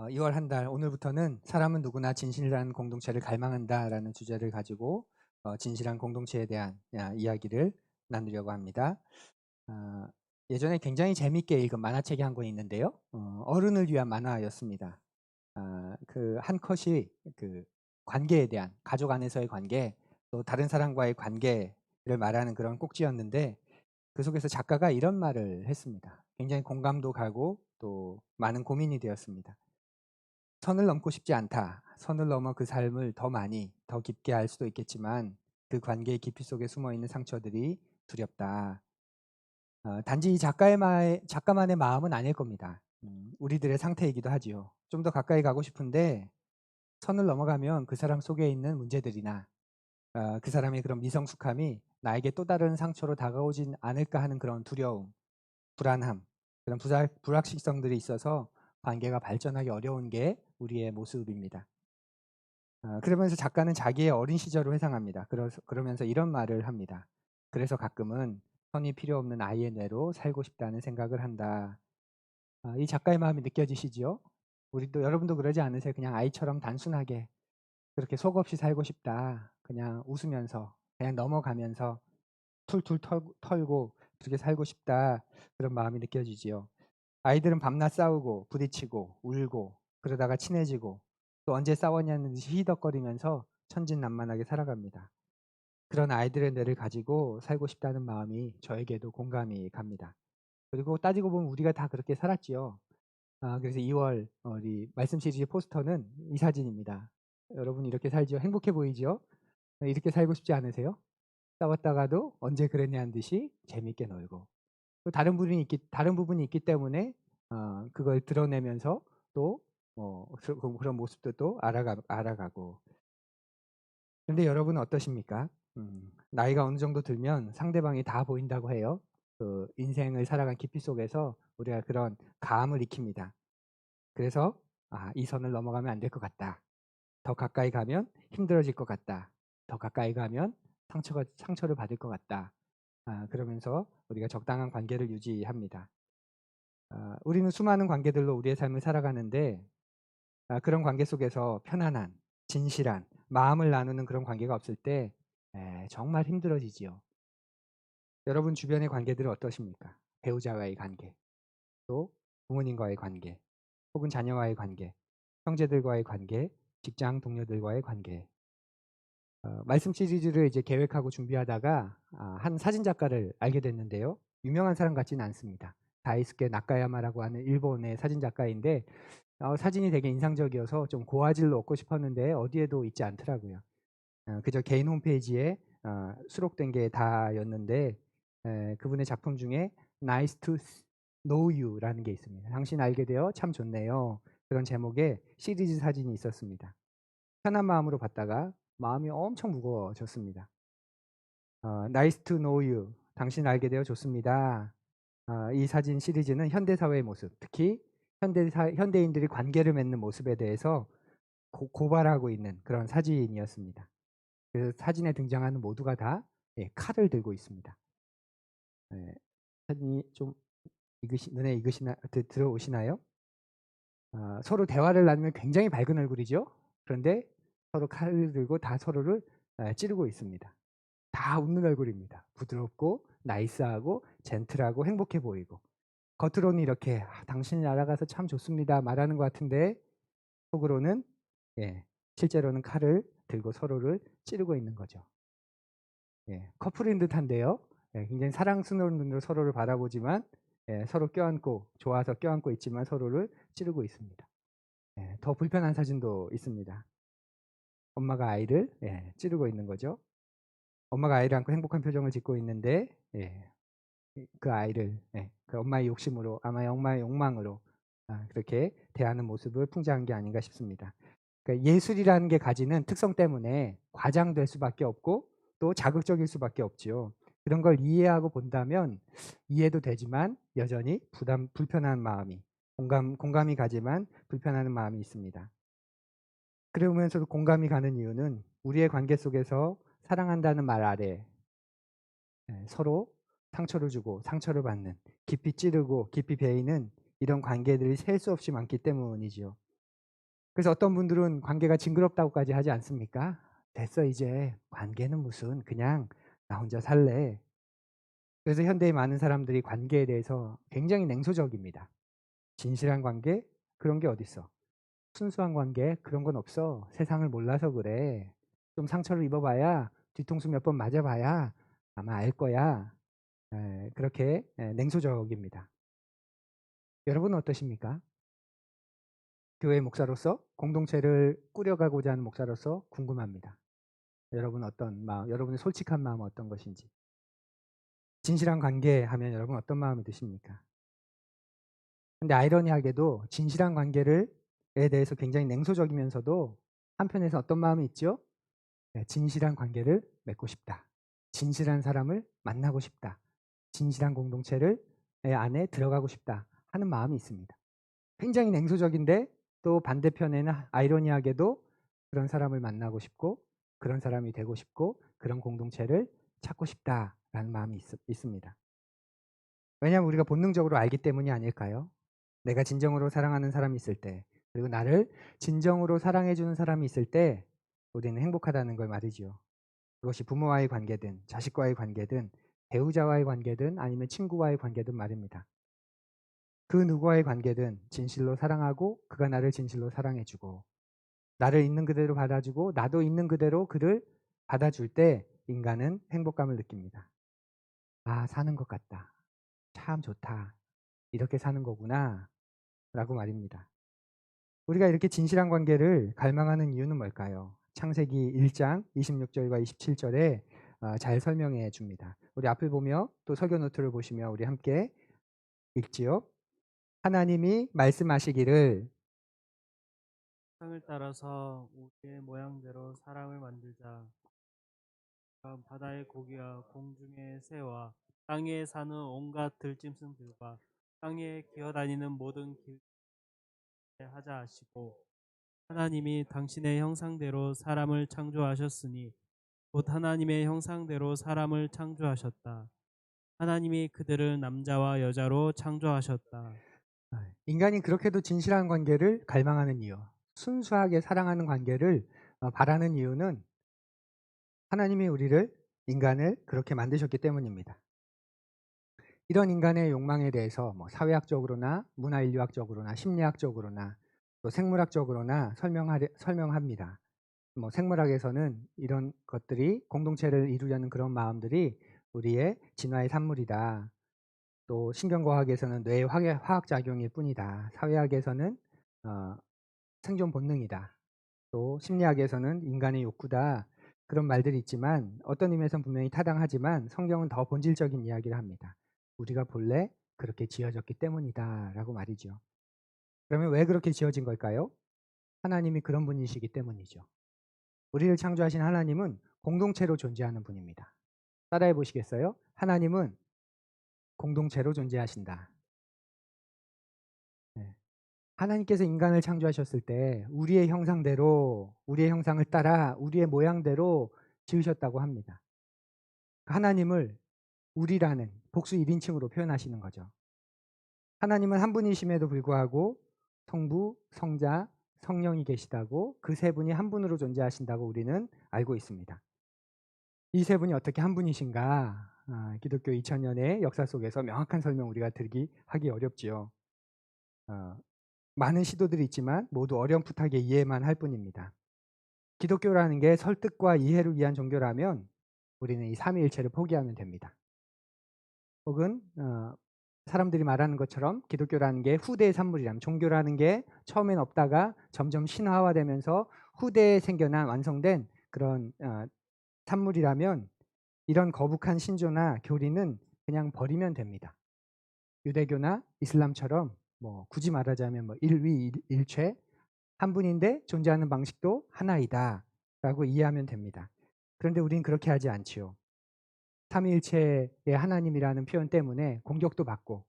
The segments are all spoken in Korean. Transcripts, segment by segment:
2월 한 달 오늘부터는 사람은 누구나 진실한 공동체를 갈망한다라는 주제를 가지고 진실한 공동체에 대한 이야기를 나누려고 합니다. 아, 예전에 굉장히 재밌게 읽은 만화책이 한 권 있는데요. 어른을 위한 만화였습니다. 그 한 컷이 그 관계에 대한 가족 안에서의 관계, 또 다른 사람과의 관계를 말하는 그런 꼭지였는데 그 속에서 작가가 이런 말을 했습니다. 굉장히 공감도 가고 또 많은 고민이 되었습니다. 선을 넘고 싶지 않다. 선을 넘어 그 삶을 더 많이, 더 깊게 알 수도 있겠지만 그 관계의 깊이 속에 숨어 있는 상처들이 두렵다. 단지 이 작가만의 마음은 아닐 겁니다. 우리들의 상태이기도 하지요. 좀 더 가까이 가고 싶은데 선을 넘어가면 그 사람 속에 있는 문제들이나 그 사람의 그런 미성숙함이 나에게 또 다른 상처로 다가오진 않을까 하는 그런 두려움, 불안함, 그런 불확실성들이 있어서 관계가 발전하기 어려운 게 우리의 모습입니다. 그러면서 작가는 자기의 어린 시절을 회상합니다. 그러면서 이런 말을 합니다. 그래서 가끔은 선이 필요 없는 아이의 뇌로 살고 싶다는 생각을 한다. 이 작가의 마음이 느껴지시지요? 우리도 여러분도 그러지 않으세요? 그냥 아이처럼 단순하게 그렇게 속 없이 살고 싶다. 그냥 웃으면서 그냥 넘어가면서 툴툴 털고 그렇게 살고 싶다. 그런 마음이 느껴지지요. 아이들은 밤낮 싸우고 부딪히고 울고 그러다가 친해지고 또 언제 싸웠냐는 듯이 히덕거리면서 천진난만하게 살아갑니다. 그런 아이들의 뇌를 가지고 살고 싶다는 마음이 저에게도 공감이 갑니다. 그리고 따지고 보면 우리가 다 그렇게 살았지요. 그래서 2월 우리 말씀 시리즈 포스터는 이 사진입니다. 여러분 이렇게 살지요? 행복해 보이지요? 이렇게 살고 싶지 않으세요? 싸웠다가도 언제 그랬냐는 듯이 재밌게 놀고 또 다른 부분이 있기 때문에 그걸 드러내면서 또 그런 모습도 또 알아가고. 근데 여러분은 어떠십니까? 나이가 어느 정도 들면 상대방이 다 보인다고 해요. 그 인생을 살아간 깊이 속에서 우리가 그런 감을 익힙니다. 그래서 이 선을 넘어가면 안 될 것 같다. 더 가까이 가면 힘들어질 것 같다. 더 가까이 가면 상처를 받을 것 같다. 그러면서 우리가 적당한 관계를 유지합니다. 우리는 수많은 관계들로 우리의 삶을 살아가는데 그런 관계 속에서 편안한, 진실한, 마음을 나누는 그런 관계가 없을 때 정말 힘들어지지요. 여러분 주변의 관계들은 어떠십니까? 배우자와의 관계, 또 부모님과의 관계, 혹은 자녀와의 관계, 형제들과의 관계, 직장 동료들과의 관계. 말씀 시리즈를 이제 계획하고 준비하다가 한 사진 작가를 알게 됐는데요. 유명한 사람 같지는 않습니다. 다이스케 나카야마라고 하는 일본의 사진 작가인데 사진이 되게 인상적이어서 좀 고화질로 얻고 싶었는데 어디에도 있지 않더라고요. 그저 개인 홈페이지에 수록된 게 다였는데 그분의 작품 중에 Nice to Know You라는 게 있습니다. 당신 알게 되어 참 좋네요. 그런 제목의 시리즈 사진이 있었습니다. 편한 마음으로 봤다가 마음이 엄청 무거워졌습니다. Nice to know you. 당신 알게 되어 좋습니다. 이 사진 시리즈는 현대사회의 모습, 특히 현대인들이 관계를 맺는 모습에 대해서 고발하고 있는 그런 사진이었습니다. 그 사진에 등장하는 모두가 다 칼을 들고 있습니다. 사진이 좀 눈에 들어오시나요? 서로 대화를 나누면 굉장히 밝은 얼굴이죠. 그런데 서로 칼을 들고 다 서로를 찌르고 있습니다. 다 웃는 얼굴입니다. 부드럽고 나이스하고 젠틀하고 행복해 보이고 겉으로는 이렇게 당신이 알아가서 참 좋습니다 말하는 것 같은데 속으로는 실제로는 칼을 들고 서로를 찌르고 있는 거죠. 커플인 듯한데요. 굉장히 사랑스러운 눈으로 서로를 바라보지만 서로 껴안고 좋아서 껴안고 있지만 서로를 찌르고 있습니다. 더 불편한 사진도 있습니다. 엄마가 아이를 찌르고 있는 거죠. 엄마가 아이를 안고 행복한 표정을 짓고 있는데 그 아이를 그 엄마의 욕심으로 아마 엄마의 욕망으로 그렇게 대하는 모습을 풍자한 게 아닌가 싶습니다. 그러니까 예술이라는 게 가지는 특성 때문에 과장될 수밖에 없고 또 자극적일 수밖에 없지요. 그런 걸 이해하고 본다면 이해도 되지만 여전히 불편한 마음이 공감이 가지만 불편한 마음이 있습니다. 그러면서도 공감이 가는 이유는 우리의 관계 속에서 사랑한다는 말 아래 서로 상처를 주고 상처를 받는 깊이 찌르고 깊이 베이는 이런 관계들이 셀 수 없이 많기 때문이지요. 그래서 어떤 분들은 관계가 징그럽다고까지 하지 않습니까? 됐어 이제 관계는 무슨 그냥 나 혼자 살래. 그래서 현대의 많은 사람들이 관계에 대해서 굉장히 냉소적입니다. 진실한 관계? 그런 게 어딨어. 순수한 관계? 그런 건 없어. 세상을 몰라서 그래. 좀 상처를 입어봐야 뒤통수 몇 번 맞아봐야 아마 알 거야. 그렇게 냉소적입니다. 여러분은 어떠십니까? 교회 목사로서 공동체를 꾸려가고자 하는 목사로서 궁금합니다. 여러분 어떤 마음, 여러분의 솔직한 마음은 어떤 것인지. 진실한 관계 하면 여러분 어떤 마음이 드십니까? 근데 아이러니하게도 진실한 관계를 에 대해서 굉장히 냉소적이면서도 한편에서 어떤 마음이 있죠? 진실한 관계를 맺고 싶다. 진실한 사람을 만나고 싶다. 진실한 공동체를 안에 들어가고 싶다 하는 마음이 있습니다. 굉장히 냉소적인데 또 반대편에는 아이러니하게도 그런 사람을 만나고 싶고 그런 사람이 되고 싶고 그런 공동체를 찾고 싶다라는 마음이 있습니다. 왜냐하면 우리가 본능적으로 알기 때문이 아닐까요? 내가 진정으로 사랑하는 사람이 있을 때 그리고 나를 진정으로 사랑해 주는 사람이 있을 때 우리는 행복하다는 걸 말이지요. 그것이 부모와의 관계든 자식과의 관계든 배우자와의 관계든 아니면 친구와의 관계든 말입니다. 그 누구와의 관계든 진실로 사랑하고 그가 나를 진실로 사랑해주고 나를 있는 그대로 받아주고 나도 있는 그대로 그를 받아줄 때 인간은 행복감을 느낍니다. 아, 사는 것 같다. 참 좋다. 이렇게 사는 거구나. 라고 말입니다. 우리가 이렇게 진실한 관계를 갈망하는 이유는 뭘까요? 창세기 1장 26절과 27절에 잘 설명해 줍니다. 우리 앞을 보며 또 설교 노트를 보시며 우리 함께 읽지요. 하나님이 말씀하시기를 상을 따라서 우리의 모양대로 사람을 만들자. 바다의 고기와 공중의 새와 땅에 사는 온갖 들짐승들과 땅에 기어다니는 모든 길에 하자 하시고 하나님이 당신의 형상대로 사람을 창조하셨으니 곧 하나님의 형상대로 사람을 창조하셨다. 하나님이 그들을 남자와 여자로 창조하셨다. 인간이 그렇게도 진실한 관계를 갈망하는 이유, 순수하게 사랑하는 관계를 바라는 이유는 하나님이 우리를 인간을 그렇게 만드셨기 때문입니다. 이런 인간의 욕망에 대해서 뭐 사회학적으로나 문화인류학적으로나 심리학적으로나 또 생물학적으로나 설명합니다. 뭐 생물학에서는 이런 것들이 공동체를 이루려는 그런 마음들이 우리의 진화의 산물이다. 또 신경과학에서는 뇌의 화학작용일 뿐이다. 사회학에서는 어, 생존 본능이다. 또 심리학에서는 인간의 욕구다. 그런 말들이 있지만 어떤 의미에서는 분명히 타당하지만 성경은 더 본질적인 이야기를 합니다. 우리가 본래 그렇게 지어졌기 때문이다 라고 말이죠. 그러면 왜 그렇게 지어진 걸까요? 하나님이 그런 분이시기 때문이죠. 우리를 창조하신 하나님은 공동체로 존재하는 분입니다. 따라해 보시겠어요? 하나님은 공동체로 존재하신다. 네. 하나님께서 인간을 창조하셨을 때 우리의 형상대로 우리의 형상을 따라 우리의 모양대로 지으셨다고 합니다. 하나님을 우리라는 복수 1인칭으로 표현하시는 거죠. 하나님은 한 분이심에도 불구하고 성부, 성자, 성령이 계시다고 그 세 분이 한 분으로 존재하신다고 우리는 알고 있습니다. 이 세 분이 어떻게 한 분이신가? 기독교 2000년의 역사 속에서 명확한 설명 우리가 하기 어렵지요. 많은 시도들이 있지만 모두 어렴풋하게 이해만 할 뿐입니다. 기독교라는 게 설득과 이해를 위한 종교라면 우리는 이 삼위일체를 포기하면 됩니다. 혹은 사람들이 말하는 것처럼 기독교라는 게 후대의 산물이라면 종교라는 게 처음엔 없다가 점점 신화화되면서 후대에 생겨난 완성된 그런 산물이라면 이런 거북한 신조나 교리는 그냥 버리면 됩니다. 유대교나 이슬람처럼 뭐 굳이 말하자면 뭐 일위일체 한 분인데 존재하는 방식도 하나이다 라고 이해하면 됩니다. 그런데 우리는 그렇게 하지 않지요. 삼위일체의 하나님이라는 표현 때문에 공격도 받고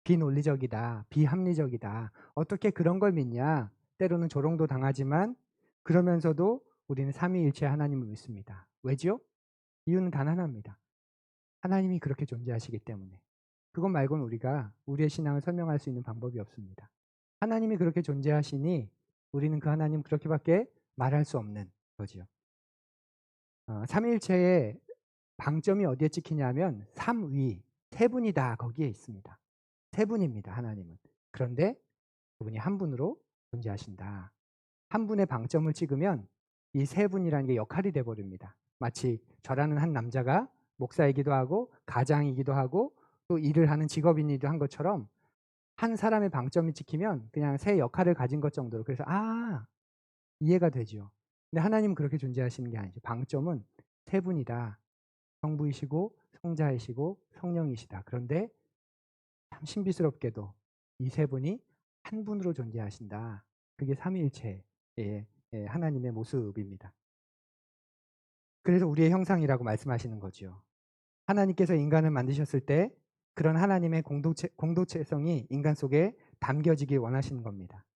비논리적이다, 비합리적이다. 어떻게 그런 걸 믿냐? 때로는 조롱도 당하지만 그러면서도 우리는 삼위일체 하나님을 믿습니다. 왜죠? 이유는 단 하나입니다. 하나님이 그렇게 존재하시기 때문에. 그것 말고는 우리가 우리의 신앙을 설명할 수 있는 방법이 없습니다. 하나님이 그렇게 존재하시니 우리는 그 하나님 그렇게밖에 말할 수 없는 거지요. 삼위일체의 방점이 어디에 찍히냐면 삼위, 세 분이다 거기에 있습니다. 세 분입니다, 하나님은. 그런데 그분이 한 분으로 존재하신다. 한 분의 방점을 찍으면 이 세 분이라는 게 역할이 돼 버립니다. 마치 저라는 한 남자가 목사이기도 하고 가장이기도 하고 또 일을 하는 직업인이기도 한 것처럼 한 사람의 방점이 찍히면 그냥 세 역할을 가진 것 정도로, 그래서 이해가 되죠. 근데 하나님은 그렇게 존재하시는 게 아니죠. 방점은 세 분이다. 성부이시고 성자이시고 성령이시다. 그런데 참 신비스럽게도 이 세 분이 한 분으로 존재하신다. 그게 삼위일체의 하나님의 모습입니다. 그래서 우리의 형상이라고 말씀하시는 거죠. 하나님께서 인간을 만드셨을 때 그런 하나님의 공동체성이 인간 속에 담겨지길 원하시는 겁니다.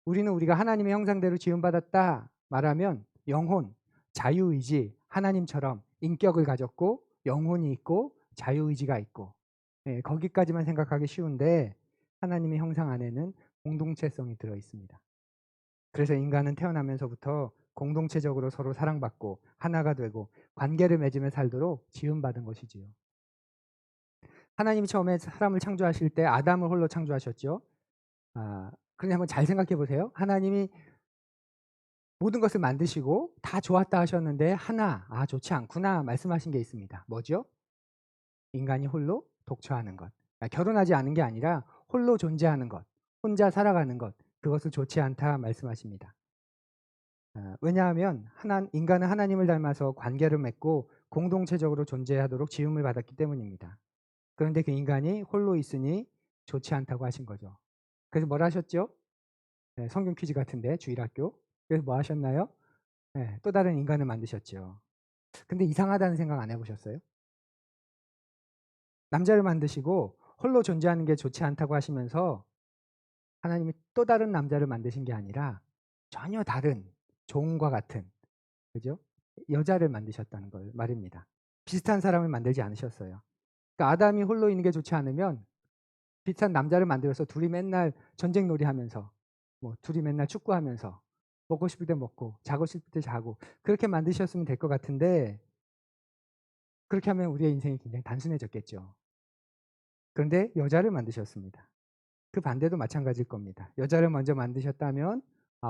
우리는 우리가 하나님의 형상대로 지음받았다 말하면 영혼, 자유의지, 하나님처럼 인격을 가졌고 영혼이 있고 자유의지가 있고, 거기까지만 생각하기 쉬운데 하나님의 형상 안에는 공동체성이 들어 있습니다. 그래서 인간은 태어나면서부터 공동체적으로 서로 사랑받고 하나가 되고 관계를 맺으며 살도록 지음받은 것이지요. 하나님이 처음에 사람을 창조하실 때 아담을 홀로 창조하셨죠. 그런데 한번 잘 생각해 보세요. 하나님이 모든 것을 만드시고 다 좋았다 하셨는데 하나, 좋지 않구나 말씀하신 게 있습니다. 뭐죠? 인간이 홀로 독처하는 것. 결혼하지 않은 게 아니라 홀로 존재하는 것, 혼자 살아가는 것, 그것을 좋지 않다 말씀하십니다. 왜냐하면 인간은 하나님을 닮아서 관계를 맺고 공동체적으로 존재하도록 지음을 받았기 때문입니다. 그런데 그 인간이 홀로 있으니 좋지 않다고 하신 거죠. 그래서 뭘 하셨죠? 성경 퀴즈 같은데 주일학교. 그래서 뭐 하셨나요? 또 다른 인간을 만드셨죠. 근데 이상하다는 생각 안 해보셨어요? 남자를 만드시고 홀로 존재하는 게 좋지 않다고 하시면서 하나님이 또 다른 남자를 만드신 게 아니라 전혀 다른 종과 같은, 그죠? 여자를 만드셨다는 걸 말입니다. 비슷한 사람을 만들지 않으셨어요. 그러니까 아담이 홀로 있는 게 좋지 않으면 비슷한 남자를 만들어서 둘이 맨날 전쟁놀이 하면서, 뭐 둘이 맨날 축구하면서 먹고 싶을 때 먹고 자고 싶을 때 자고 그렇게 만드셨으면 될 것 같은데, 그렇게 하면 우리의 인생이 굉장히 단순해졌겠죠. 그런데 여자를 만드셨습니다. 그 반대도 마찬가지일 겁니다. 여자를 먼저 만드셨다면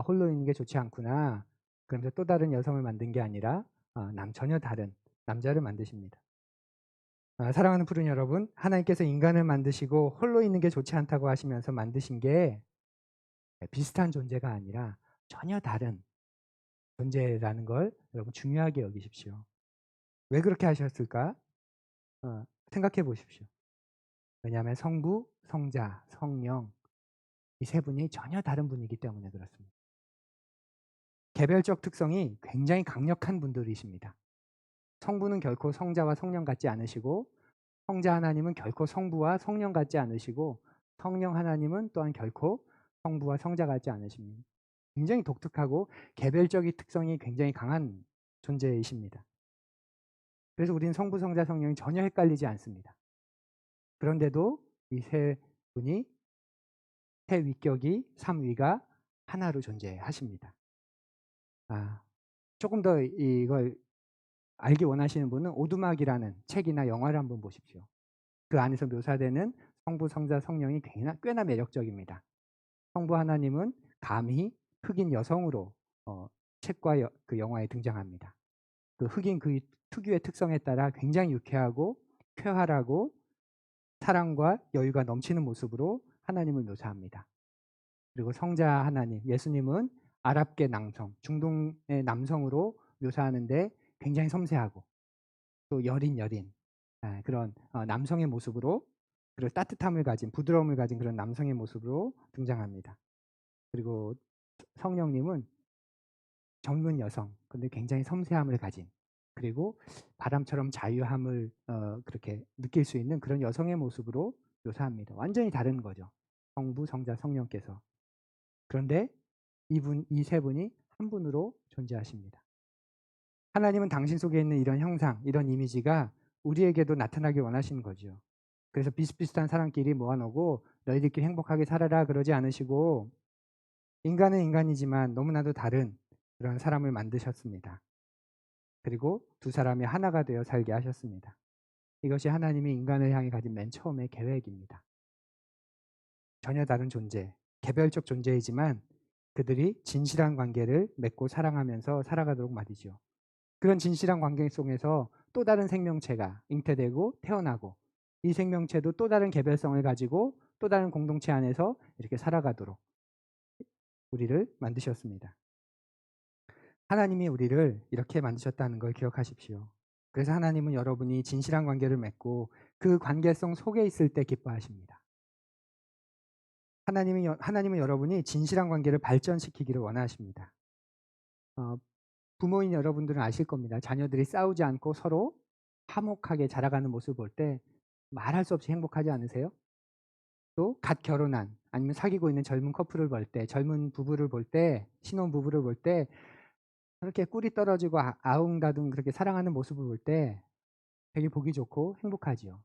홀로 있는 게 좋지 않구나. 그러면서 또 다른 여성을 만든 게 아니라 전혀 다른 남자를 만드십니다. 사랑하는 푸른 여러분, 하나님께서 인간을 만드시고 홀로 있는 게 좋지 않다고 하시면서 만드신 게 비슷한 존재가 아니라 전혀 다른 존재라는 걸 여러분 중요하게 여기십시오. 왜 그렇게 하셨을까? 생각해 보십시오. 왜냐하면 성부, 성자, 성령 이 세 분이 전혀 다른 분이기 때문에 그렇습니다. 개별적 특성이 굉장히 강력한 분들이십니다. 성부는 결코 성자와 성령 같지 않으시고, 성자 하나님은 결코 성부와 성령 같지 않으시고, 성령 하나님은 또한 결코 성부와 성자 같지 않으십니다. 굉장히 독특하고 개별적인 특성이 굉장히 강한 존재이십니다. 그래서 우리는 성부, 성자, 성령이 전혀 헷갈리지 않습니다. 그런데도 이 세 분이, 세 위격이 삼위가 하나로 존재하십니다. 조금 더 이걸 알기 원하시는 분은 오두막이라는 책이나 영화를 한번 보십시오. 그 안에서 묘사되는 성부, 성자, 성령이 꽤나 매력적입니다. 성부 하나님은 감히 흑인 여성으로 책과 그 영화에 등장합니다. 그 흑인 그 특유의 특성에 따라 굉장히 유쾌하고 쾌활하고 사랑과 여유가 넘치는 모습으로 하나님을 묘사합니다. 그리고 성자 하나님, 예수님은 아랍계 남성, 중동의 남성으로 묘사하는데 굉장히 섬세하고 또 여린 그런 남성의 모습으로, 그리고 따뜻함을 가진, 부드러움을 가진 그런 남성의 모습으로 등장합니다. 그리고 성령님은 젊은 여성, 근데 굉장히 섬세함을 가진, 그리고 바람처럼 자유함을 그렇게 느낄 수 있는 그런 여성의 모습으로 묘사합니다. 완전히 다른 거죠. 성부, 성자, 성령께서. 그런데 이 세 분이 한 분으로 존재하십니다. 하나님은 당신 속에 있는 이런 형상, 이런 이미지가 우리에게도 나타나길 원하시는 거죠. 그래서 비슷비슷한 사람끼리 모아놓고 너희들끼리 행복하게 살아라 그러지 않으시고, 인간은 인간이지만 너무나도 다른 그런 사람을 만드셨습니다. 그리고 두 사람이 하나가 되어 살게 하셨습니다. 이것이 하나님이 인간을 향해 가진 맨 처음의 계획입니다. 전혀 다른 존재, 개별적 존재이지만 그들이 진실한 관계를 맺고 사랑하면서 살아가도록 말이죠. 그런 진실한 관계 속에서 또 다른 생명체가 잉태되고 태어나고, 이 생명체도 또 다른 개별성을 가지고 또 다른 공동체 안에서 이렇게 살아가도록 우리를 만드셨습니다. 하나님이 우리를 이렇게 만드셨다는 걸 기억하십시오. 그래서 하나님은 여러분이 진실한 관계를 맺고 그 관계성 속에 있을 때 기뻐하십니다. 하나님은 여러분이 진실한 관계를 발전시키기를 원하십니다. 부모인 여러분들은 아실 겁니다. 자녀들이 싸우지 않고 서로 화목하게 자라가는 모습을 볼 때 말할 수 없이 행복하지 않으세요? 또 갓 결혼한 아니면 사귀고 있는 젊은 커플을 볼 때, 젊은 부부를 볼 때, 신혼 부부를 볼 때 그렇게 꿀이 떨어지고 아웅다둥 그렇게 사랑하는 모습을 볼 때 되게 보기 좋고 행복하지요.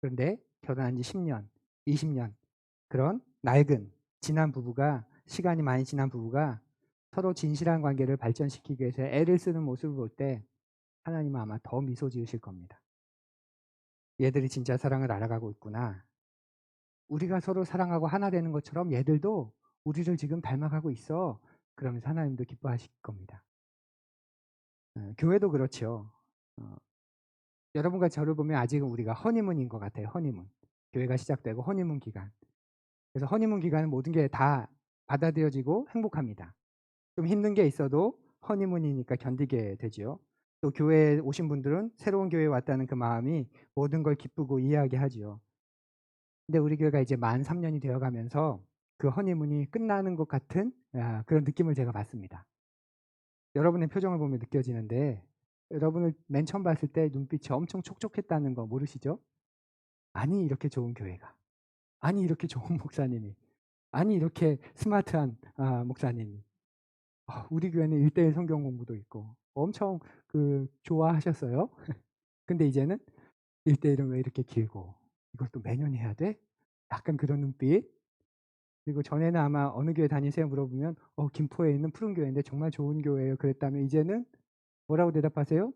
그런데 결혼한 지 10년, 20년 그런 낡은 시간이 많이 지난 부부가 서로 진실한 관계를 발전시키기 위해서 애를 쓰는 모습을 볼 때 하나님은 아마 더 미소 지으실 겁니다. 얘들이 진짜 사랑을 알아가고 있구나. 우리가 서로 사랑하고 하나 되는 것처럼 얘들도 우리를 지금 닮아가고 있어. 그러면서 하나님도 기뻐하실 겁니다. 교회도 그렇죠. 어, 여러분과 저를 보면 아직은 우리가 허니문인 것 같아요. 허니문. 교회가 시작되고 허니문 기간. 그래서 허니문 기간은 모든 게 다 받아들여지고 행복합니다. 좀 힘든 게 있어도 허니문이니까 견디게 되지요. 또 교회에 오신 분들은 새로운 교회에 왔다는 그 마음이 모든 걸 기쁘고 이해하게 하지요. 근데 우리 교회가 이제 만 3년이 되어 가면서 그 허니문이 끝나는 것 같은 그런 느낌을 제가 받습니다. 여러분의 표정을 보면 느껴지는데 여러분을 맨 처음 봤을 때 눈빛이 엄청 촉촉했다는 거 모르시죠? 아니 이렇게 좋은 교회가, 아니 이렇게 좋은 목사님이, 아니 이렇게 스마트한 목사님이, 우리 교회는 1:1 성경 공부도 있고 엄청 좋아하셨어요. 근데 이제는 1:1은 왜 이렇게 길고 이것도 매년 해야 돼? 약간 그런 눈빛. 그리고 전에는 아마 어느 교회 다니세요 물어보면 김포에 있는 푸른 교회인데 정말 좋은 교회예요. 그랬다면 이제는 뭐라고 대답하세요?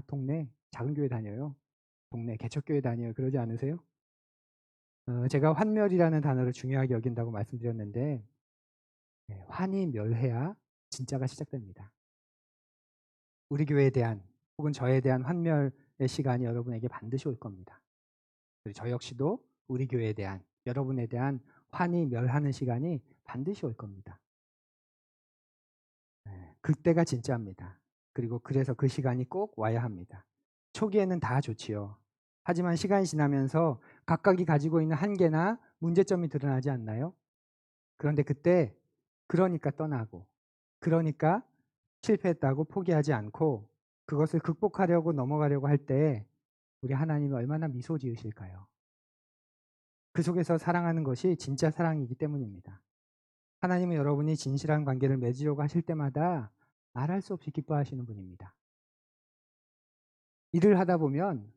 동네 작은 교회 다녀요. 동네 개척교회 다녀요. 그러지 않으세요? 제가 환멸이라는 단어를 중요하게 여긴다고 말씀드렸는데 환이 멸해야 진짜가 시작됩니다. 우리 교회에 대한 혹은 저에 대한 환멸의 시간이 여러분에게 반드시 올 겁니다. 그리고 저 역시도 우리 교회에 대한 여러분에 대한 환이 멸하는 시간이 반드시 올 겁니다. 그때가 진짜입니다. 그리고 그래서 그 시간이 꼭 와야 합니다. 초기에는 다 좋지요. 하지만 시간이 지나면서 각각이 가지고 있는 한계나 문제점이 드러나지 않나요? 그런데 그때 그러니까 떠나고 그러니까 실패했다고 포기하지 않고 그것을 극복하려고 넘어가려고 할 때 우리 하나님이 얼마나 미소 지으실까요? 그 속에서 사랑하는 것이 진짜 사랑이기 때문입니다. 하나님은 여러분이 진실한 관계를 맺으려고 하실 때마다 말할 수 없이 기뻐하시는 분입니다. 일을 하다 보면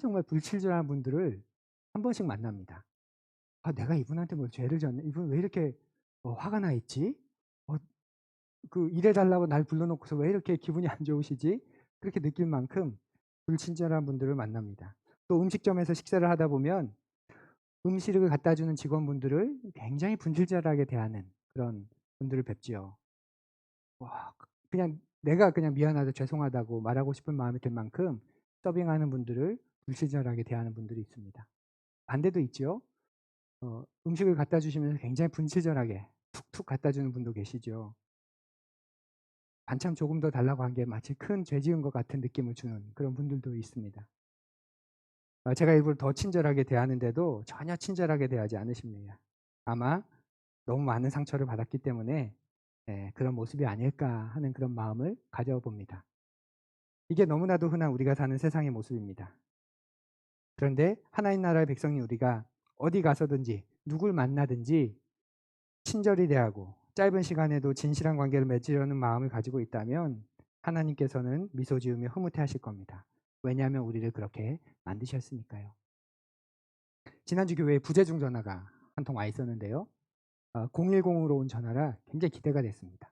정말 불친절한 분들을 한 번씩 만납니다. 내가 이분한테 뭐 죄를 졌네. 이분 왜 이렇게 화가 나 있지? 일해 달라고 날 불러놓고서 왜 이렇게 기분이 안 좋으시지? 그렇게 느낄 만큼 불친절한 분들을 만납니다. 또 음식점에서 식사를 하다 보면 음식을 갖다 주는 직원분들을 굉장히 분질절하게 대하는 그런 분들을 뵙지요. 그냥 내가 그냥 미안하다 죄송하다고 말하고 싶은 마음이 들 만큼 서빙하는 분들을 불친절하게 대하는 분들이 있습니다. 반대도 있죠. 음식을 갖다 주시면서 굉장히 분칠절하게 툭툭 갖다 주는 분도 계시죠. 반찬 조금 더 달라고 한 게 마치 큰 죄 지은 것 같은 느낌을 주는 그런 분들도 있습니다. 제가 일부러 더 친절하게 대하는데도 전혀 친절하게 대하지 않으십니다. 아마 너무 많은 상처를 받았기 때문에 그런 모습이 아닐까 하는 그런 마음을 가져봅니다. 이게 너무나도 흔한 우리가 사는 세상의 모습입니다. 그런데 하나님 나라의 백성인 우리가 어디 가서든지 누굴 만나든지 친절히 대하고 짧은 시간에도 진실한 관계를 맺으려는 마음을 가지고 있다면 하나님께서는 미소 지으며 흐뭇해하실 겁니다. 왜냐하면 우리를 그렇게 만드셨으니까요. 지난주 교회에 부재중 전화가 한 통 와 있었는데요. 010으로 온 전화라 굉장히 기대가 됐습니다.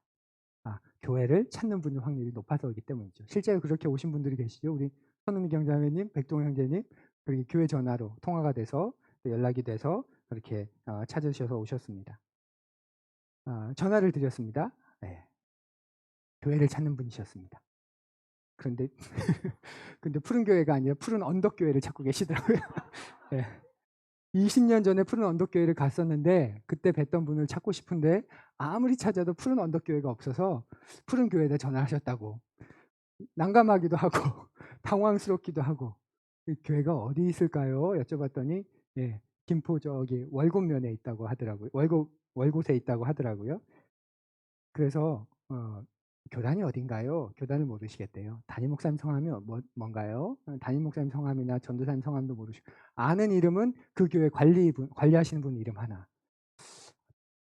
교회를 찾는 분의 확률이 높아서이기 때문이죠. 실제로 그렇게 오신 분들이 계시죠. 우리 손흥민 경자매님, 백동 형제님, 그리고 교회 전화로 통화가 돼서 또 연락이 돼서 그렇게 찾으셔서 오셨습니다. 전화를 드렸습니다. 네. 교회를 찾는 분이셨습니다. 그런데 근데 푸른 교회가 아니라 푸른 언덕 교회를 찾고 계시더라고요. 네. 20년 전에 푸른 언덕 교회를 갔었는데 그때 뵀던 분을 찾고 싶은데 아무리 찾아도 푸른 언덕 교회가 없어서 푸른 교회에다 전화하셨다고 난감하기도 하고 당황스럽기도 하고 그 교회가 어디 있을까요? 여쭤봤더니 예, 김포 저기 월곶면에 있다고 하더라고요. 월곶에 있다고 하더라고요. 그래서 교단이 어딘가요? 교단을 모르시겠대요. 담임 목사님 성함이 뭔가요? 담임 목사님 성함이나 전도사님 성함도 모르시고 아는 이름은 그 교회 관리하시는 분 이름 하나.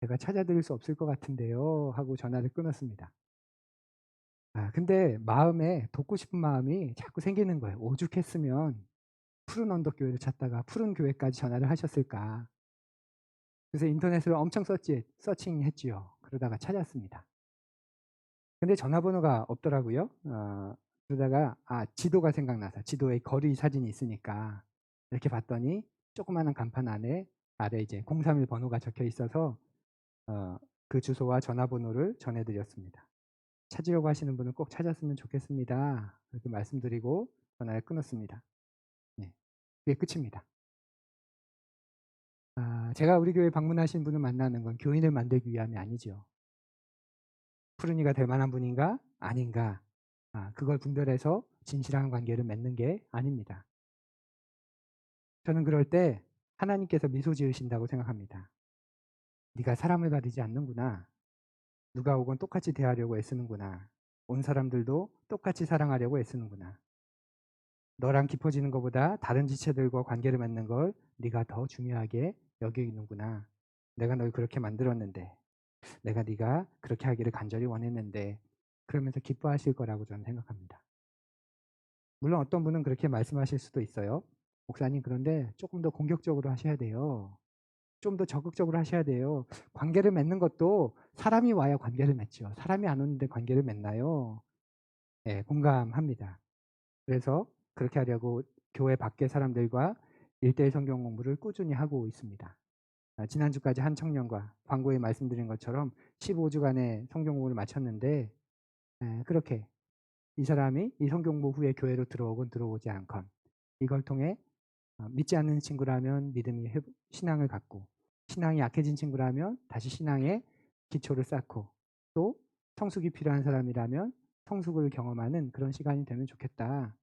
제가 찾아드릴 수 없을 것 같은데요 하고 전화를 끊었습니다. 근데 마음에 돕고 싶은 마음이 자꾸 생기는 거예요. 오죽했으면 푸른 언덕 교회를 찾다가 푸른 교회까지 전화를 하셨을까. 그래서 인터넷을 엄청 서칭했지요. 그러다가 찾았습니다. 근데 전화번호가 없더라고요. 그러다가 지도가 생각나서 지도에 거리 사진이 있으니까 이렇게 봤더니 조그마한 간판 아래 이제 031 번호가 적혀 있어서 그 주소와 전화번호를 전해드렸습니다. 찾으려고 하시는 분은 꼭 찾았으면 좋겠습니다. 이렇게 말씀드리고 전화를 끊었습니다. 네, 그게 끝입니다. 제가 우리 교회 방문하신 분을 만나는 건 교인을 만들기 위함이 아니죠. 푸른 이가 될 만한 분인가 아닌가 그걸 분별해서 진실한 관계를 맺는 게 아닙니다. 저는 그럴 때 하나님께서 미소 지으신다고 생각합니다. 네가 사람을 가리지 않는구나. 누가 오건 똑같이 대하려고 애쓰는구나. 온 사람들도 똑같이 사랑하려고 애쓰는구나. 너랑 깊어지는 것보다 다른 지체들과 관계를 맺는 걸 네가 더 중요하게 여기는구나. 내가 널 그렇게 만들었는데 내가 네가 그렇게 하기를 간절히 원했는데 그러면서 기뻐하실 거라고 저는 생각합니다. 물론 어떤 분은 그렇게 말씀하실 수도 있어요. 목사님 그런데 조금 더 공격적으로 하셔야 돼요. 좀 더 적극적으로 하셔야 돼요. 관계를 맺는 것도 사람이 와야 관계를 맺죠. 사람이 안 오는데 관계를 맺나요? 네, 공감합니다. 그래서 그렇게 하려고 교회 밖의 사람들과 1:1 성경 공부를 꾸준히 하고 있습니다. 지난주까지 한 청년과 광고에 말씀드린 것처럼 15주간의 성경 공부를 마쳤는데 그렇게 이 사람이 이 성경 공부 후에 교회로 들어오건 들어오지 않건 이걸 통해 믿지 않는 친구라면 신앙을 갖고 신앙이 약해진 친구라면 다시 신앙의 기초를 쌓고 또 성숙이 필요한 사람이라면 성숙을 경험하는 그런 시간이 되면 좋겠다.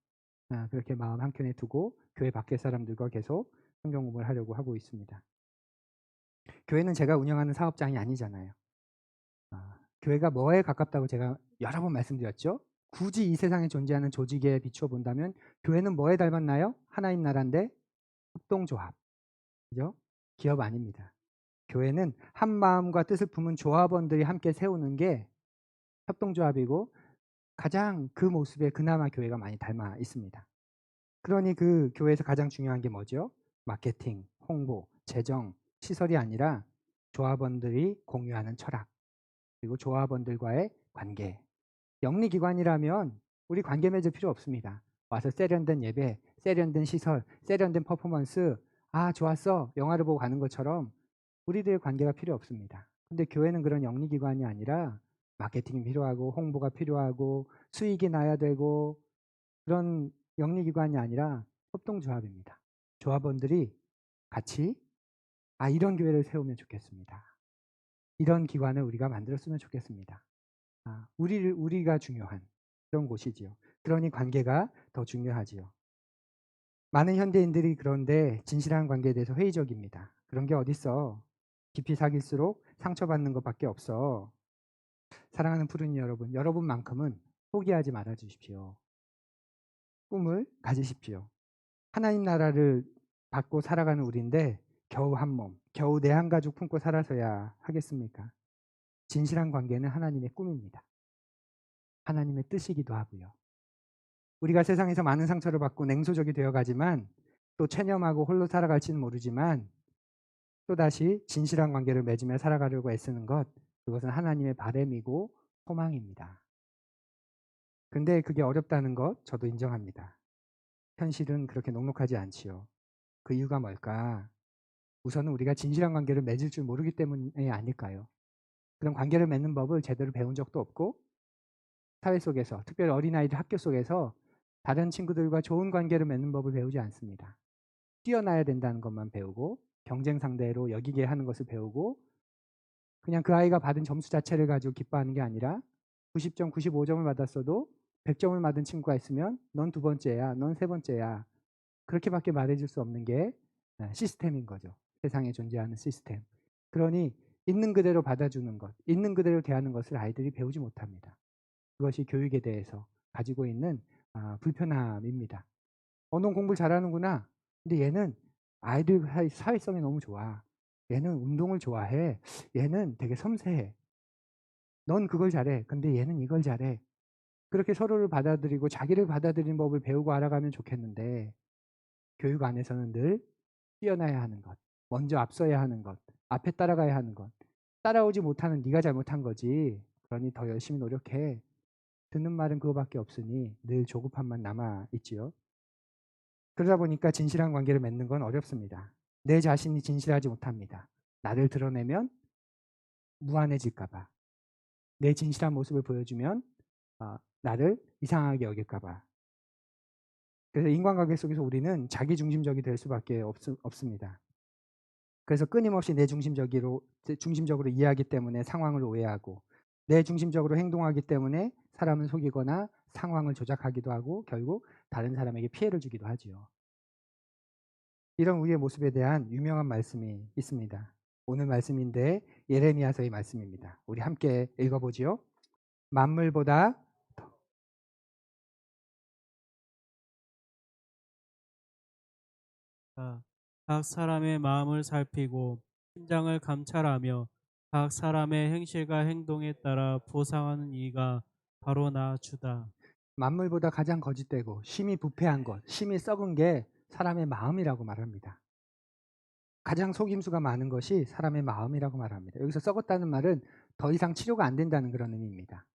그렇게 마음 한켠에 두고 교회 밖의 사람들과 계속 성경 공부를 하려고 하고 있습니다. 교회는 제가 운영하는 사업장이 아니잖아요. 교회가 뭐에 가깝다고 제가 여러 번 말씀드렸죠. 굳이 이 세상에 존재하는 조직에 비추어 본다면 교회는 뭐에 닮았나요? 하나님 나라인데 협동조합. 그죠? 기업 아닙니다. 교회는 한 마음과 뜻을 품은 조합원들이 함께 세우는 게 협동조합이고 가장 그 모습에 그나마 교회가 많이 닮아 있습니다. 그러니 그 교회에서 가장 중요한 게 뭐죠? 마케팅, 홍보, 재정, 시설이 아니라 조합원들이 공유하는 철학, 그리고 조합원들과의 관계. 영리기관이라면 우리 관계 맺을 필요 없습니다. 와서 세련된 예배, 세련된 시설, 세련된 퍼포먼스, 좋았어, 영화를 보고 가는 것처럼 우리들의 관계가 필요 없습니다. 근데 교회는 그런 영리기관이 아니라 마케팅이 필요하고 홍보가 필요하고 수익이 나야 되고 그런 영리기관이 아니라 협동조합입니다. 조합원들이 같이 이런 교회를 세우면 좋겠습니다. 이런 기관을 우리가 만들었으면 좋겠습니다. 우리가 중요한 그런 곳이지요. 그러니 관계가 더 중요하지요. 많은 현대인들이 그런데 진실한 관계에 대해서 회의적입니다. 그런 게 어딨어. 깊이 사귈수록 상처받는 것밖에 없어. 사랑하는 푸른이 여러분, 여러분만큼은 포기하지 말아 주십시오. 꿈을 가지십시오. 하나님 나라를 받고 살아가는 우리인데 겨우 한 몸, 겨우 내 한 가족 품고 살아서야 하겠습니까? 진실한 관계는 하나님의 꿈입니다. 하나님의 뜻이기도 하고요. 우리가 세상에서 많은 상처를 받고 냉소적이 되어가지만 또 체념하고 홀로 살아갈지는 모르지만 또다시 진실한 관계를 맺으며 살아가려고 애쓰는 것, 그것은 하나님의 바람이고 소망입니다. 근데 그게 어렵다는 것 저도 인정합니다. 현실은 그렇게 녹록하지 않지요. 그 이유가 뭘까? 우선은 우리가 진실한 관계를 맺을 줄 모르기 때문이 아닐까요? 그런 관계를 맺는 법을 제대로 배운 적도 없고 사회 속에서, 특별히 어린아이들 학교 속에서 다른 친구들과 좋은 관계를 맺는 법을 배우지 않습니다. 뛰어나야 된다는 것만 배우고 경쟁 상대로 여기게 하는 것을 배우고 그냥 그 아이가 받은 점수 자체를 가지고 기뻐하는 게 아니라 90점, 95점을 받았어도 100점을 받은 친구가 있으면 넌 두 번째야, 넌 세 번째야. 그렇게밖에 말해줄 수 없는 게 시스템인 거죠. 세상에 존재하는 시스템. 그러니 있는 그대로 받아주는 것, 있는 그대로 대하는 것을 아이들이 배우지 못합니다. 그것이 교육에 대해서 가지고 있는 불편함입니다. 넌 공부를 잘하는구나. 근데 얘는 아이들 사회성이 너무 좋아. 얘는 운동을 좋아해. 얘는 되게 섬세해. 넌 그걸 잘해. 근데 얘는 이걸 잘해. 그렇게 서로를 받아들이고 자기를 받아들이는 법을 배우고 알아가면 좋겠는데 교육 안에서는 늘 뛰어나야 하는 것, 먼저 앞서야 하는 것, 앞에 따라가야 하는 것, 따라오지 못하는 네가 잘못한 거지. 그러니 더 열심히 노력해. 듣는 말은 그거밖에 없으니 늘 조급함만 남아 있지요. 그러다 보니까 진실한 관계를 맺는 건 어렵습니다. 내 자신이 진실하지 못합니다. 나를 드러내면 무한해질까 봐. 내 진실한 모습을 보여주면 나를 이상하게 여길까 봐. 그래서 인간관계 속에서 우리는 자기중심적이 될 수밖에 없습니다. 그래서 끊임없이 내 중심적으로 이해하기 때문에 상황을 오해하고 내 중심적으로 행동하기 때문에 사람을 속이거나 상황을 조작하기도 하고 결국 다른 사람에게 피해를 주기도 하지요. 이런 우리의 모습에 대한 유명한 말씀이 있습니다. 오늘 말씀인데 예레미야서의 말씀입니다. 우리 함께 읽어보지요. 만물보다 각 사람의 마음을 살피고 심장을 감찰하며 각 사람의 행실과 행동에 따라 보상하는 이가 바로 나 주다. 만물보다 가장 거짓되고 심히 부패한 것, 심히 썩은 게 사람의 마음이라고 말합니다. 가장 속임수가 많은 것이 사람의 마음이라고 말합니다. 여기서 썩었다는 말은 더 이상 치료가 안 된다는 그런 의미입니다.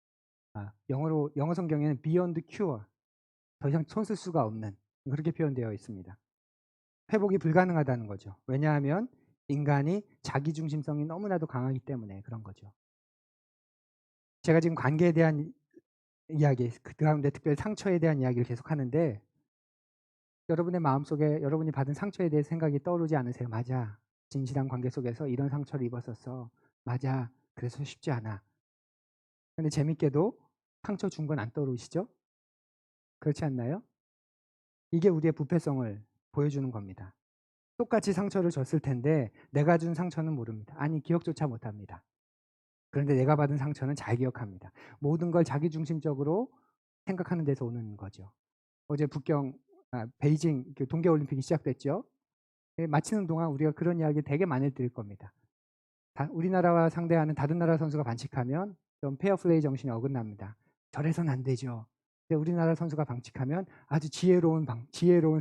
영어 성경에는 beyond cure, 더 이상 손쓸 수가 없는 그렇게 표현되어 있습니다. 회복이 불가능하다는 거죠. 왜냐하면 인간이 자기중심성이 너무나도 강하기 때문에 그런 거죠. 제가 지금 관계에 대한 이야기, 그 가운데 특별히 상처에 대한 이야기를 계속 하는데 여러분의 마음속에 여러분이 받은 상처에 대해 생각이 떠오르지 않으세요? 맞아. 진실한 관계 속에서 이런 상처를 입었었어. 맞아. 그래서 쉽지 않아. 근데 재밌게도 상처 준 건 안 떠오르시죠? 그렇지 않나요? 이게 우리의 부패성을 보여주는 겁니다. 똑같이 상처를 줬을 텐데 내가 준 상처는 모릅니다. 아니 기억조차 못합니다. 그런데 내가 받은 상처는 잘 기억합니다. 모든 걸 자기중심적으로 생각하는 데서 오는 거죠. 어제 베이징 동계올림픽이 시작됐죠. 마치는 동안 우리가 그런 이야기 되게 많이 들을 겁니다. 우리나라와 상대하는 다른 나라 선수가 반칙하면 좀 페어플레이 정신이 어긋납니다. 저래선 안 되죠. 근데 우리나라 선수가 반칙하면 아주 지혜로운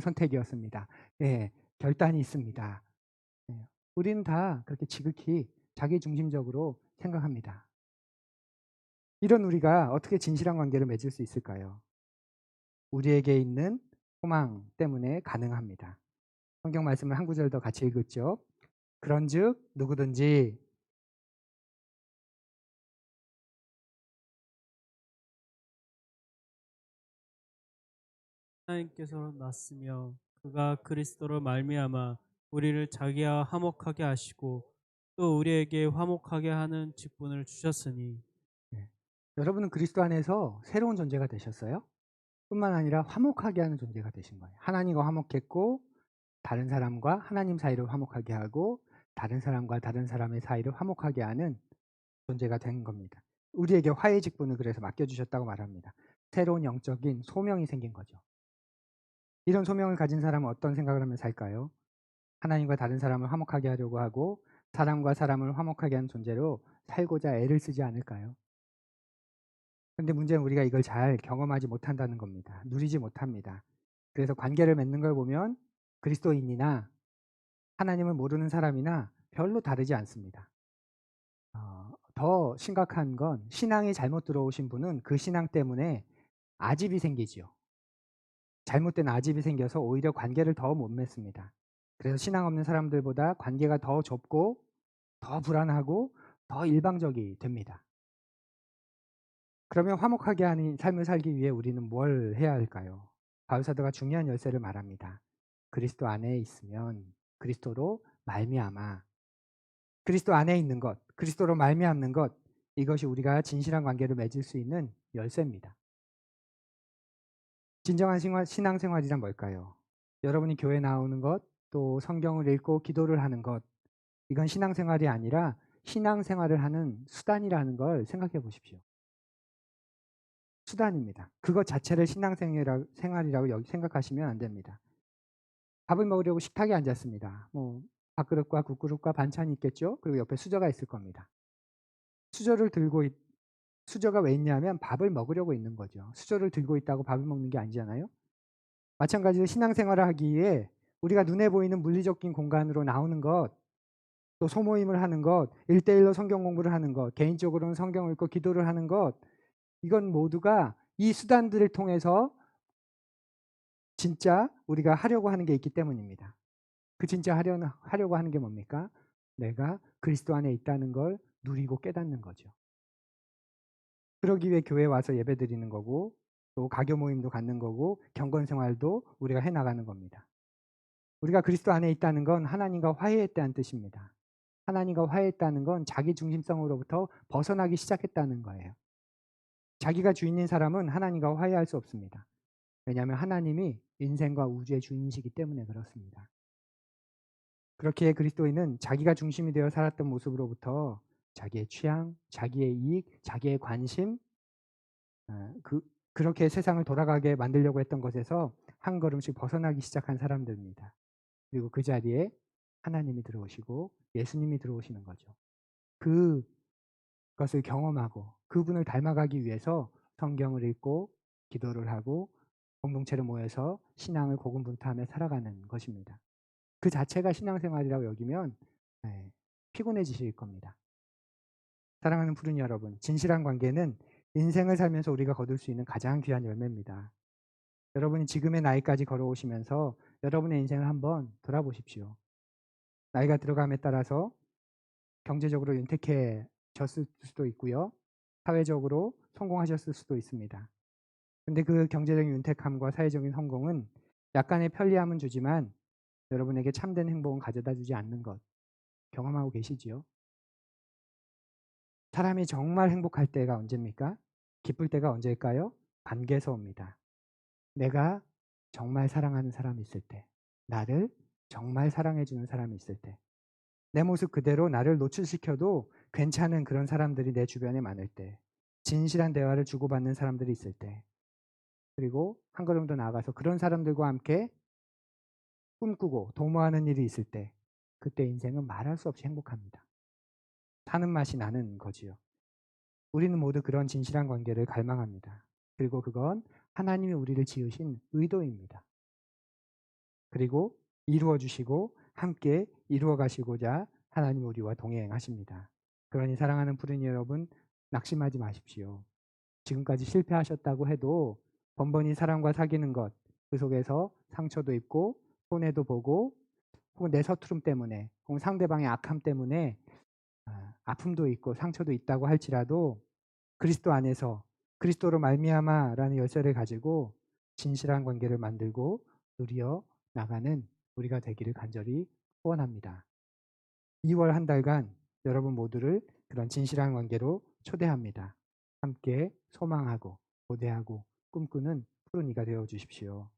선택이었습니다. 예, 결단이 있습니다. 예, 우리는 다 그렇게 지극히 자기중심적으로 생각합니다. 이런 우리가 어떻게 진실한 관계를 맺을 수 있을까요? 우리에게 있는 소망 때문에 가능합니다. 성경 말씀을 한 구절 더 같이 읽었죠. 그런즉 누구든지 하나님께서 났으며 그가 그리스도로 말미암아 우리를 자기와 화목하게 하시고 또 우리에게 화목하게 하는 직분을 주셨으니. 예, 여러분은 그리스도 안에서 새로운 존재가 되셨어요. 뿐만 아니라 화목하게 하는 존재가 되신 거예요. 하나님과 화목했고 다른 사람과 하나님 사이를 화목하게 하고 다른 사람과 다른 사람의 사이를 화목하게 하는 존재가 된 겁니다. 우리에게 화해 직분을 그래서 맡겨주셨다고 말합니다. 새로운 영적인 소명이 생긴 거죠. 이런 소명을 가진 사람은 어떤 생각을 하면 살까요? 하나님과 다른 사람을 화목하게 하려고 하고 사람과 사람을 화목하게 하는 존재로 살고자 애를 쓰지 않을까요? 근데 문제는 우리가 이걸 잘 경험하지 못한다는 겁니다. 누리지 못합니다. 그래서 관계를 맺는 걸 보면 그리스도인이나 하나님을 모르는 사람이나 별로 다르지 않습니다. 더 심각한 건 신앙이 잘못 들어오신 분은 그 신앙 때문에 아집이 생기지요. 잘못된 아집이 생겨서 오히려 관계를 더 못 맺습니다. 그래서 신앙 없는 사람들보다 관계가 더 좁고 더 불안하고 더 일방적이 됩니다. 그러면 화목하게 하는 삶을 살기 위해 우리는 뭘 해야 할까요? 바울 사도가 중요한 열쇠를 말합니다. 그리스도 안에 있으면 그리스도로 말미암아, 그리스도 안에 있는 것, 그리스도로 말미암는 것, 이것이 우리가 진실한 관계를 맺을 수 있는 열쇠입니다. 진정한 신앙생활이란 뭘까요? 여러분이 교회 나오는 것, 또 성경을 읽고 기도를 하는 것, 이건 신앙생활이 아니라 신앙생활을 하는 수단이라는 걸 생각해 보십시오. 수단입니다. 그것 자체를 신앙생활이라고 생각하시면 안 됩니다. 밥을 먹으려고 식탁에 앉았습니다. 밥그릇과 국그릇과 반찬이 있겠죠. 그리고 옆에 수저가 있을 겁니다. 수저가 왜 있냐면 밥을 먹으려고 있는 거죠. 수저를 들고 있다고 밥을 먹는 게 아니잖아요. 마찬가지로 신앙생활을 하기 위해 우리가 눈에 보이는 물리적인 공간으로 나오는 것, 또 소모임을 하는 것, 1대1로 성경 공부를 하는 것, 개인적으로는 성경을 읽고 기도를 하는 것, 이건 모두가 이 수단들을 통해서 진짜 우리가 하려고 하는 게 있기 때문입니다. 그 진짜 하려고 하는 게 뭡니까? 내가 그리스도 안에 있다는 걸 누리고 깨닫는 거죠. 그러기 위해 교회에 와서 예배 드리는 거고, 또 가교 모임도 갖는 거고, 경건 생활도 우리가 해나가는 겁니다. 우리가 그리스도 안에 있다는 건 하나님과 화해했다는 뜻입니다. 하나님과 화해했다는 건 자기 중심성으로부터 벗어나기 시작했다는 거예요. 자기가 주인인 사람은 하나님과 화해할 수 없습니다. 왜냐하면 하나님이 인생과 우주의 주인이시기 때문에 그렇습니다. 그렇기에 그리스도인은 자기가 중심이 되어 살았던 모습으로부터 자기의 취향, 자기의 이익, 자기의 관심, 그렇게 세상을 돌아가게 만들려고 했던 것에서 한 걸음씩 벗어나기 시작한 사람들입니다. 그리고 그 자리에 하나님이 들어오시고 예수님이 들어오시는 거죠. 그것을 경험하고 그분을 닮아가기 위해서 성경을 읽고 기도를 하고 공동체로 모여서 신앙을 고군분투하며 살아가는 것입니다. 그 자체가 신앙생활이라고 여기면 피곤해지실 겁니다. 사랑하는 푸른 여러분, 진실한 관계는 인생을 살면서 우리가 거둘 수 있는 가장 귀한 열매입니다. 여러분이 지금의 나이까지 걸어오시면서 여러분의 인생을 한번 돌아보십시오. 나이가 들어감에 따라서 경제적으로 윤택해졌을 수도 있고요. 사회적으로 성공하셨을 수도 있습니다. 근데 그 경제적인 윤택함과 사회적인 성공은 약간의 편리함은 주지만 여러분에게 참된 행복은 가져다 주지 않는 것 경험하고 계시지요? 사람이 정말 행복할 때가 언제입니까? 기쁠 때가 언제일까요? 관계에서 옵니다. 내가 정말 사랑하는 사람이 있을 때, 나를 정말 사랑해주는 사람이 있을 때, 내 모습 그대로 나를 노출시켜도 괜찮은 그런 사람들이 내 주변에 많을 때, 진실한 대화를 주고받는 사람들이 있을 때, 그리고 한 걸음 더 나아가서 그런 사람들과 함께 꿈꾸고 도모하는 일이 있을 때, 그때 인생은 말할 수 없이 행복합니다. 사는 맛이 나는 거지요. 우리는 모두 그런 진실한 관계를 갈망합니다. 그리고 그건 하나님이 우리를 지으신 의도입니다. 그리고 이루어 주시고 함께 이루어 가시고자 하나님 우리와 동행하십니다. 그러니 사랑하는 푸른이 여러분, 낙심하지 마십시오. 지금까지 실패하셨다고 해도 번번이 사람과 사귀는 것, 그 속에서 상처도 입고 손해도 보고 혹은 내 서투름 때문에 혹은 상대방의 악함 때문에 아픔도 있고 상처도 있다고 할지라도 그리스도 안에서 그리스도로 말미암아라는 열쇠를 가지고 진실한 관계를 만들고 누리어 나가는 우리가 되기를 간절히 소원합니다. 2월 한 달간 여러분 모두를 그런 진실한 관계로 초대합니다. 함께 소망하고 고대하고 꿈꾸는 푸른 이가 되어 주십시오.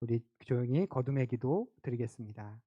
우리 조용히 거듭의 기도 드리겠습니다.